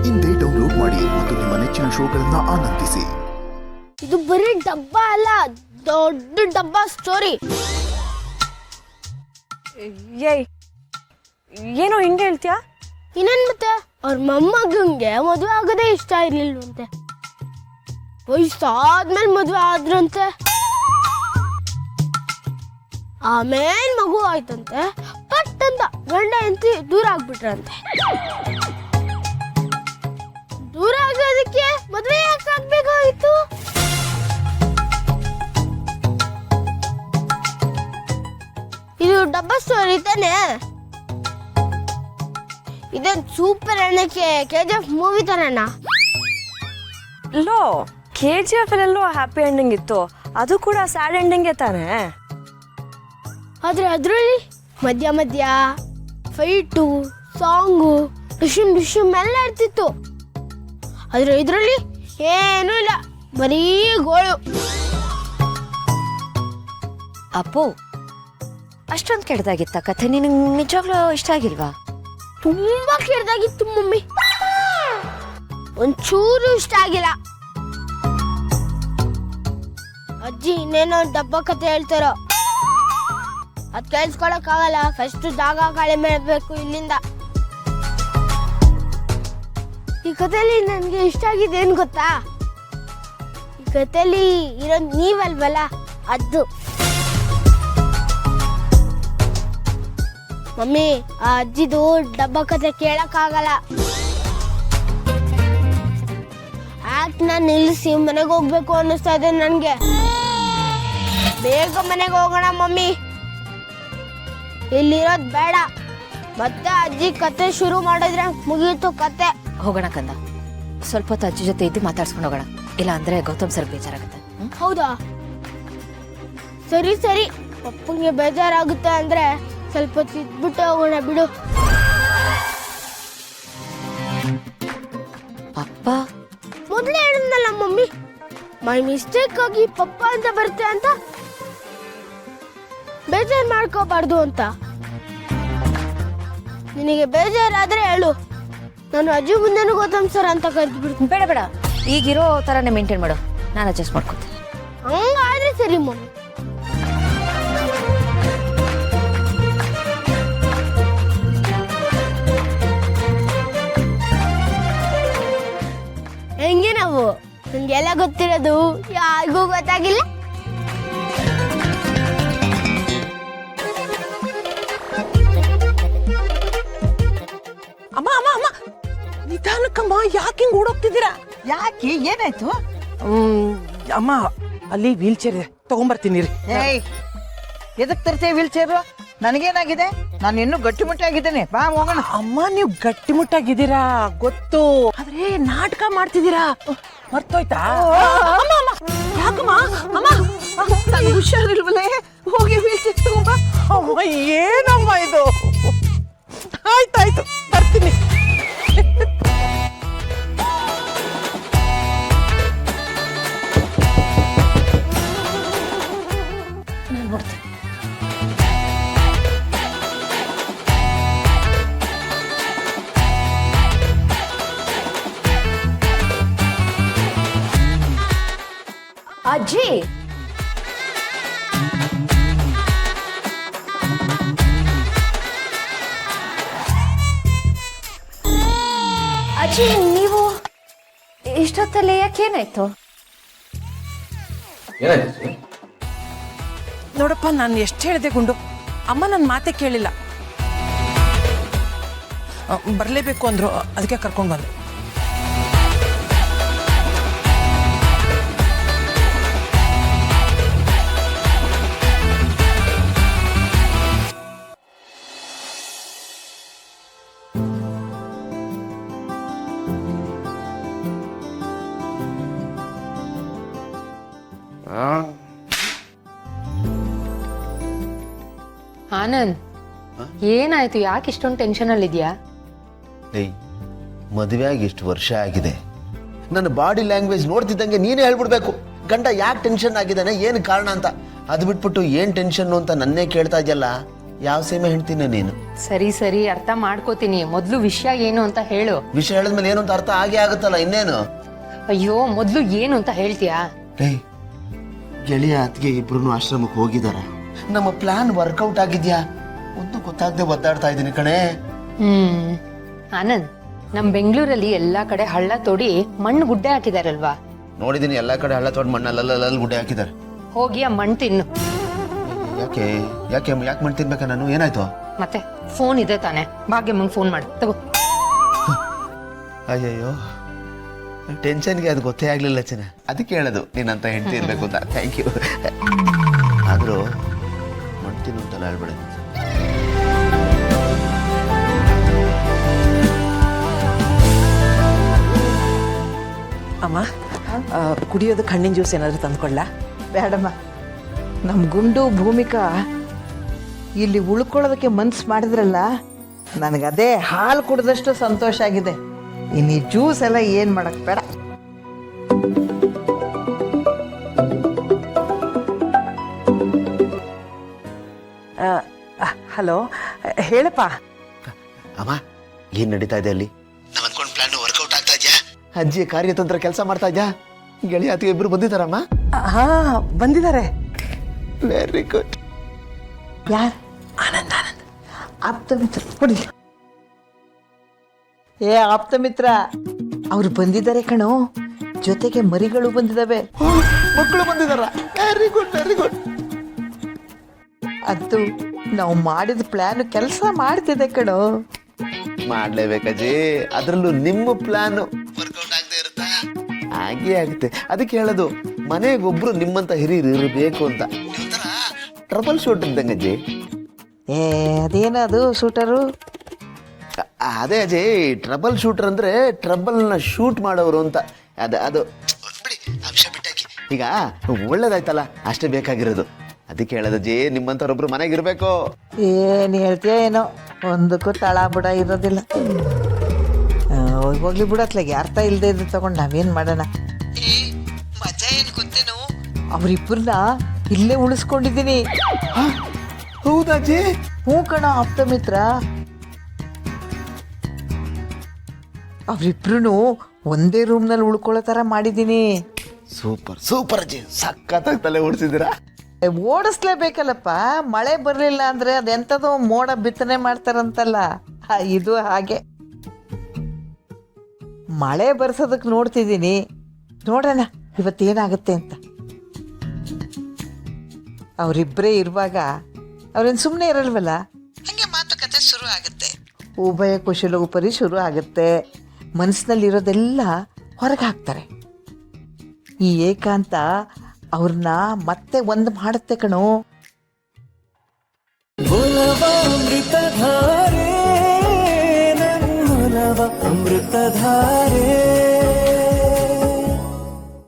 ಇಂದೇ ಡೌನ್ಲೋಡ್ ಮಾಡಿ ಮತ್ತು ನಿಮ್ಮ ನೆಚ್ಚಿನ ಶೋಗಳನ್ನ ಆನಂದಿಸಿ. ಇದು ಬರೀ ಡಬ್ಬ ಅಲ್ಲ, ದೊಡ್ಡ ಡಬ್ಬ ಸ್ಟೋರಿ. ಏಯ್ ಏನೋ ಹಿಂಗೆ ಹೇಳ್ತೀಯಾ? ಇನ್ನೇನ್ ಮತ್ತೆ ಅವ್ರ ಮೊಮ್ಮಗಂಗೆ ಮದುವೆ ಆಗೋದೇ ಇಷ್ಟ ಇರ್ಲಿಲ್ವಂತೆ. ವಯಸ್ಸಾದ್ಮೇಲೆ ಮದುವೆ ಆದ್ರಂತೆ. ಆಮೇಲೆ ಮಗು ಆಯ್ತಂತೆ. ಪಟ್ಟಂತ ಗಂಡ ಹೆಂಡತಿ ದೂರ ಆಗ್ಬಿಟ್ರಂತೆ. ದೂರ ಆಗೋದಕ್ಕೆ ಮದುವೆ ಯಾಕೆ ಆಗ್ಬೇಕಾಗಿತ್ತು? ಇದು ಡಬ್ಬ ಸ್ಟೋರಿ ತಾನೆ. ಇದನ್ ಸೂಪರ್ ಅನ್ನಕ್ಕೆ KGF ಮೂವಿ ತರಣ. ಲೋ KGF ಅಲ್ಲೆಲ್ಲೋ ಹ್ಯಾಪಿ ಎಂಡಿಂಗ್ ಇತ್ತು, ಅದು ಕೂಡ ಸ್ಯಾಡ್ ಎಂಡಿಂಗೇ ತಾನೆ. ಆದ್ರೆ ಅದ್ರಲ್ಲಿ ಮಧ್ಯ ಮಧ್ಯ ಫೈಟು, ಸಾಂಗು, ಡಿಶಮ್ ಎಲ್ಲ ಇರ್ತಿತ್ತು. ಆದ್ರೆ ಇದ್ರಲ್ಲಿ ಏನೂ ಇಲ್ಲ, ಬರೀ ಗೋಳು. ಅಪ್ಪು, ಅಷ್ಟೊಂದು ಕೆಟ್ಟದಾಗಿತ್ತ ಕಥೆ? ನಿನಗೆ ನಿಜವಾಗ್ಲೂ ಇಷ್ಟ ಆಗಿಲ್ವಾ? ತುಂಬಾ ಕೆಟ್ಟದಾಗಿತ್ತು ಮಮ್ಮಿ, ಒಂಚೂರು ಇಷ್ಟ ಆಗಿಲ್ಲ. ಅಜ್ಜಿ ಇನ್ನೇನೋ ಡಬ್ಬ ಕತೆ ಹೇಳ್ತಾರೋ, ಅದ್ ಕೇಳಿಸ್ಕೊಳಕ್ ಆಗಲ್ಲ. ಫಸ್ಟ್ ಜಾಗ ಖಾಲಿ ಮಾಡಬೇಕು ಇಲ್ಲಿಂದ. ಈ ಕಥೆಯಲ್ಲಿ ನನ್ಗೆ ಇಷ್ಟ ಆಗಿದೆ ಏನ್ ಗೊತ್ತಾ? ಈ ಕಥೆಯಲ್ಲಿ ಇರೋ ನೀವಲ್ವಲ್ಲ, ಅದು. ಮಮ್ಮಿ, ಆ ಅಜ್ಜಿದು ಡಬ್ಬ ಕತೆ ಕೇಳಕ್ ಆಗಲ್ಲ. ಆಕ್ಟ್ನ ನಿಲ್ಲಿಸಿ ಮನೆಗೆ ಹೋಗ್ಬೇಕು ಅನ್ನಿಸ್ತಾ ಇದೆ ನನ್ಗೆ. ಬೇಗ ಮನೆಗೆ ಹೋಗೋಣ ಮಮ್ಮಿ, ಇಲ್ಲಿರೋದ್ ಬೇಡ. ಮತ್ತೆ ಅಜ್ಜಿ ಕತೆ ಶುರು ಮಾಡಿದ್ರೆ ಮುಗಿಯಿತು ಕತೆ. ಹೋಗೋಣ ಕಂದ, ಸ್ವಲ್ಪ ಹೊತ್ತು ಅಜ್ಜಿ ಜೊತೆ ಇದ್ದು ಮಾತಾಡ್ಸ್ಕೊಂಡು ಹೋಗೋಣ. ಇಲ್ಲ ಅಂದ್ರೆ ಗೌತಮ್ ಸರ್ ಬೇಜಾರಾಗುತ್ತೆ. ಹೌದಾ? ಸರಿ, ಪಪ್ಪಂಗೆ ಬೇಜಾರಾಗುತ್ತೆ ಅಂದ್ರೆ ಸ್ವಲ್ಪ ಹೊತ್ತು ಇದ್ಬಿಟ್ಟು ಹೋಗೋಣ ಬಿಡು. ಪಪ್ಪ ಮೊದಲೇ ಹೇಳಿದ್ನಲ್ಲ ಮಮ್ಮಿ, ಮೈ ಮಿಸ್ಟೇಕ್ ಆಗಿ ಪಪ್ಪ ಅಂತ ಬರುತ್ತೆ ಅಂತ. ಬೇಜಾರು ಮಾಡ್ಕೋಬಾರ್ದು ಅಂತ. ನಿನಗೆ ಬೇಜಾರಾದ್ರೆ ಹೇಳು, ನಾನು ಅಜ್ಜಿ ಮುಂದೆನೂ ಗೌತಮ್ ಸರ್ ಅಂತ ಕರೆದು ಬಿಡ್ತೀನಿ. ಬೇಡ, ಈಗಿರೋ ಥರನೇ ಮೇಂಟೈನ್ ಮಾಡು, ನಾನು ಅಡ್ಜಸ್ಟ್ ಮಾಡ್ಕೊತೀನಿ. ಹಂಗಾದ್ರೆ ಸರಿ ಮಮ್ಮಿ. ಹೆಂಗೆ ನಾವು ನಿಮ್ಗೆಲ್ಲ ಗೊತ್ತಿರೋದು ಯಾರಿಗೂ ಗೊತ್ತಾಗಿಲ್ಲ. ಅಮ್ಮ ಅಮ್ಮ ಅಮ್ಮ ನಿಧಾನಕ್ಕಮ್ಮ, ಯಾಕೆ ಹಿಂಗ್ ಓಡೋಗ್ತಿದ್ದೀರಾ? ಯಾಕೆ, ಏನಾಯ್ತು? ಅಮ್ಮ ಅಲ್ಲಿ ವೀಲ್ ಚೇರ್ ಇದೆ, ತಗೊಂಬರ್ತೀನಿ ರೀ. ಏಯ್, ಎದಕ್ ತರ್ತೀಯ ವೀಲ್ ಚೇರು? ನನಗೇನಾಗಿದೆ? ನಾನು ಇನ್ನೂ ಗಟ್ಟಿಮುಟ್ಟಾಗಿದ್ದೇನೆ. ಬಾ ಹೋಗೋಣ. ಅಮ್ಮ ನೀವು ಗಟ್ಟಿಮುಟ್ಟಾಗಿದ್ದೀರಾ ಗೊತ್ತು, ಆದ್ರೆ ನಾಟಕ ಮಾಡ್ತಿದ್ದೀರಾ, ಮರ್ತೋಯ್ತಾ? ಅಮ್ಮ, ಅಮ್ಮ, ಯಾಕಮ್ಮ? ಅಮ್ಮ ನಂಗೆ ಹುಷಾರಿಲ್ವಲ್ಲೇ, ಹೋಗಿ ವೀಲ್ ಚೇರ್ ತಗೊಂಬ. ಅಮ್ಮ ಏನಮ್ಮ ಇದು? ಆಯ್ತಾಯ್ತು, ಬರ್ತೀನಿ. ನೋಡ್ತೀನಿ. ಅಜ್ಜಿ, ಅಜ್ಜಿ ನೀವು ಇಷ್ಟೊತ್ತಲ್ಲಿ ಯಾಕೇನಾಯ್ತು? ನೋಡಪ್ಪ, ನಾನು ಎಷ್ಟು ಹೇಳಿದೆ ಗುಂಡು, ಅಮ್ಮ ನನ್ನ ಮಾತೆ ಕೇಳಿಲ್ಲ. ಬರಲೇಬೇಕು ಅಂದ್ರು, ಅದಕ್ಕೆ ಕರ್ಕೊಂಡು ಬಂದೆ. ಆನಂದ್, ಏನಾಯ್ತು? ಯಾಕೆ ಇಷ್ಟೊಂದು ಟೆನ್ಷನ್ ಅಲ್ಲಿ ಇದೆಯಾ? ಮದುವೆ ಆಗಿ ಇಷ್ಟು ವರ್ಷ ಆಗಿದೆ, ನನ್ನ ಬಾಡಿ ಲ್ಯಾಂಗ್ವೇಜ್ ನೋಡ್ತಿದ್ದಂಗೆ ನೀನೇ ಹೇಳ್ಬಿಡ್ಬೇಕು ಗಂಡ ಯಾಕೆ ಟೆನ್ಷನ್ ಆಗಿದ್ದಾನೆ, ಏನು ಕಾರಣ ಅಂತ. ಅದು ಬಿಟ್ಬಿಟ್ಟು ಏನು ಟೆನ್ಷನ್ನು ಅಂತ ನನ್ನೇ ಕೇಳ್ತಾ ಇದೆಯಲ್ಲ, ಯಾವ ಸೇಮೆ ಹೇಳ್ತೀನಿ ನೀನು? ಸರಿ ಸರಿ ಅರ್ಥ ಮಾಡ್ಕೋತೀನಿ. ಮೊದ್ಲು ವಿಷಯ ಏನು ಅಂತ ಹೇಳು. ವಿಷಯ ಹೇಳಿದ್ಮೇಲೆ ಏನು ಅಂತ ಅರ್ಥ ಆಗೇ ಆಗುತ್ತಲ್ಲ, ಇನ್ನೇನು? ಅಯ್ಯೋ ಮೊದ್ಲು ಏನು ಅಂತ ಹೇಳ್ತೀಯಾ? ಏಯ್, ಗೆಳೆಯ ಅತ್ತಿಗೆ ಇಬ್ರು ಆಶ್ರಮಕ್ಕೆ ಹೋಗಿದ್ದಾರೆ. ನಮ್ಮ ಪ್ಲಾನ್ ವರ್ಕೌಟ್ ಆಗಿದ್ಯಾ ಒಂದು ಗೊತ್ತಾಗದೆ ಒದ್ದಾಡ್ತಾ ಇದ್ದೀನಿ ಕಣೆ. ಆನಂದ್, ನಮ್ ಬೆಂಗಳೂರಲ್ಲಿ ಎಲ್ಲಾ ಕಡೆ ಹಳ್ಳ ತೋಡಿ ಮಣ್ಣು ಗುಡ್ಡೆ ಹಾಕಿದಾರಲ್ವಾ? ನೋಡಿದೀನಿ, ಎಲ್ಲಾ ಕಡೆ ಹಳ್ಳ ತೊಡ್ ಮಣ್ಣಲ್ಲಿ ಗುಡ್ಡೆ ಹಾಕಿದ್ದಾರೆ. ಹೋಗಿ ಆ ಮಣ್ಣು ತಿನ್ನು. ಯಾಕೆ ಯಾಕೆ ಯಾಕೆ ಮಣ್ಣು ತಿನ್ಬೇಕಾ ನಾನು? ಏನಾಯ್ತು? ಮತ್ತೆ ಫೋನ್ ಇದೆ ತಾನೆ, ಭಾಗ್ಯಮ್ಮಂಗ್ ಫೋನ್ ಮಾಡು, ತಗೋ. ಅಯ್ಯಯ್ಯೋ, ಟೆನ್ಷನ್ಗೆ ಅದು ಗೊತ್ತೇ ಆಗ್ಲಿಲ್ಲ ಚೆನ್ನ, ಅದಕ್ಕೆ ಹೇಳೋದು ನೀನಂತ ಹೆಂಡತಿ ಇರ್ಬೇಕು ಅಂತ. Thank you. ಆದ್ರೂ ಮಣ್ಣು ತಿನ್ನು ಅಂತೆಲ್ಲ ಹೇಳ್ಬೇಡ. ಅಮ್ಮ, ಕುಡಿಯೋದಕ್ಕೆ ಹಣ್ಣಿನ ಜ್ಯೂಸ್ ಏನಾದರೂ ತಂದ್ಕೊಳ್ಳ? ಬೇಡಮ್ಮ, ನಮ್ಮ ಗುಂಡು ಭೂಮಿಕಾ ಇಲ್ಲಿ ಉಳ್ಕೊಳ್ಳೋದಕ್ಕೆ ಮನ್ಸು ಮಾಡಿದ್ರಲ್ಲ, ನನಗದೇ ಹಾಲು ಕುಡಿದಷ್ಟು ಸಂತೋಷ ಆಗಿದೆ. ಇನ್ನು ಈ ಜ್ಯೂಸ್ ಎಲ್ಲ ಏನು ಮಾಡಕ್ ಬೇಡ. ಹಲೋ, ಹೇಳಪ್ಪ. ಅಮ್ಮ, ಏನ್ ನಡೀತಾ ಇದೆ ಅಲ್ಲಿ? ನಾವ್ ಅನ್ಕೊಂಡ್ ಪ್ಲಾನ್ ವರ್ಕೌಟ್ ಆಗ್ತಾ ಇದ್ಯಾ? ಅಜ್ಜಿ ಕಾರ್ಯತಂತ್ರ ಕೆಲಸ ಮಾಡ್ತಾ ಇದ್ಯಾ? ಗೆಳೆಯ ಅತ್ತಿಗೆ ಇಬ್ರು ಬಂದಿದ್ದಾರಮ್ಮ? ಹಾ, ಬಂದಿದ್ದಾರೆ. Very good. ಯಾರು? ಆನಂದ್ ಆನಂದ್. ಆಪ್ತ ಮಿತ್ರ ಕೊಡಿ. ಏ ಆಪ್ತ ಮಿತ್ರ, ಅವ್ರು ಬಂದಿದ್ದಾರೆ ಕಣೋ, ಜೊತೆಗೆ ಮರಿಗಳು ಬಂದಿದ್ದಾವೆ. ಮಕ್ಕಳು ಬಂದಿದಾರ? Very good very good. ಅದು ನಾವು ಮಾಡಿದ ಪ್ಲಾನ್ ಕೆಲಸ ಮಾಡ್ತಿದೆ ಕಣೋ. ಮಾಡ್ಲೇಬೇಕಜ್ಜಿ, ಅದ್ರಲ್ಲೂ ನಿಮ್ಮ ಪ್ಲಾನ್ ವರ್ಕೌಟ್ ಆಗದೆ ಇರುತ್ತಾ? ಹಾಗೆ ಆಗುತ್ತೆ. ಅದಕ್ಕೆ ಹೇಳೋದು, ಮನೆಗೊಬ್ರು ನಿಮ್ಮಂತ ಹಿರಿಯರು ಇರಬೇಕು ಅಂತ. ಟ್ರಬಲ್ ಶೂಟ್ ಇದ್ದಂಗಜ್ಜಿ. ಏ ಅದೇನದು ಶೂಟರು? ಅದೇ ಅಜಯ್, ಟ್ರಬಲ್ ಶೂಟರ್ ಅಂದ್ರೆ ಟ್ರಬಲ್ನ ಶೂಟ್ ಮಾಡೋರು ಅಂತ. ಅದು ಬಿಡಿ, ಅಂಶ ಬಿಟ್ಟಾಕಿ. ಈಗ ಒಳ್ಳೇದಾಯ್ತಲ್ಲ, ಅಷ್ಟೇ ಬೇಕಾಗಿರೋದು. ಅದಕ್ಕೆ ಹೇಳೋದಜ್ಜಿ, ನಿಮ್ಮಂಥವ್ರೊಬ್ರು ಮನೆಗಿರ್ಬೇಕು. ಏನು ಹೇಳ್ತೀಯ ಏನೋ, ಒಂದಕ್ಕೂ ತಳ ಬುಡ ಇರೋದಿಲ್ಲ. ಹೋಗ್ಲಿ ಬಿಡತ್ಲಾಗೆ, ಅರ್ಥ ಇಲ್ಲದೆ ಇದ್ದು ತಗೊಂಡು ನಾವೇನು ಮಾಡೋಣ? ಮಜಾ ಏನು ಗೊತ್ತೇನು, ಅವರಿಬ್ಬರನ್ನ ಇಲ್ಲೇ ಉಳಿಸ್ಕೊಂಡಿದ್ದೀನಿ. ಹೌದಾಜಿ? ಹ್ಞೂ ಕಣ ಆಪ್ತ ಮಿತ್ರ, ಅವರಿಬ್ರು ಒಂದೇ ರೂಮ್ನಲ್ಲಿ ಉಳ್ಕೊಳ್ಳೋ ಥರ ಮಾಡಿದ್ದೀನಿ. ಸೂಪರ್ ಸೂಪರ್ ಅಜ್ಜಿ, ಸಖತ್ತಾಗಿ ತಲೆ ಓಡಿಸಿದ್ದೀರಾ. ಓಡಿಸ್ಲೇಬೇಕಲ್ಲಪ್ಪ, ಮಳೆ ಬರಲಿಲ್ಲ ಅಂದರೆ ಅದೆಂಥದೋ ಮೋಡ ಬಿತ್ತನೆ ಮಾಡ್ತಾರಂತಲ್ಲ, ಇದು ಹಾಗೆ. ಮಳೆ ಬರ್ಸೋದಕ್ಕೆ ನೋಡ್ತಿದ್ದೀನಿ, ನೋಡೋಣ ಇವತ್ತೇನಾಗುತ್ತೆ ಅಂತ. ಅವರಿಬ್ಬರೇ ಇರುವಾಗ ಅವ್ರೇನು ಸುಮ್ಮನೆ ಇರಲ್ವಲ್ಲ, ಹಂಗೆ ಮಾತುಕತೆ ಶುರು ಆಗುತ್ತೆ. ಉಭಯ ಕುಶಲೋಪರಿ ಶುರು ಆಗುತ್ತೆ. ಮನಸ್ಸಿನಲ್ಲಿರೋದೆಲ್ಲ ಹೊರಗೆ ಹಾಕ್ತಾರೆ. ಈ ಏಕಾಂತ ಅವ್ರನ್ನ ಮತ್ತೆ ಒಂದು ಮಾಡುತ್ತೆ ಕಣೋ. ಅಮೃತಧಾರೆ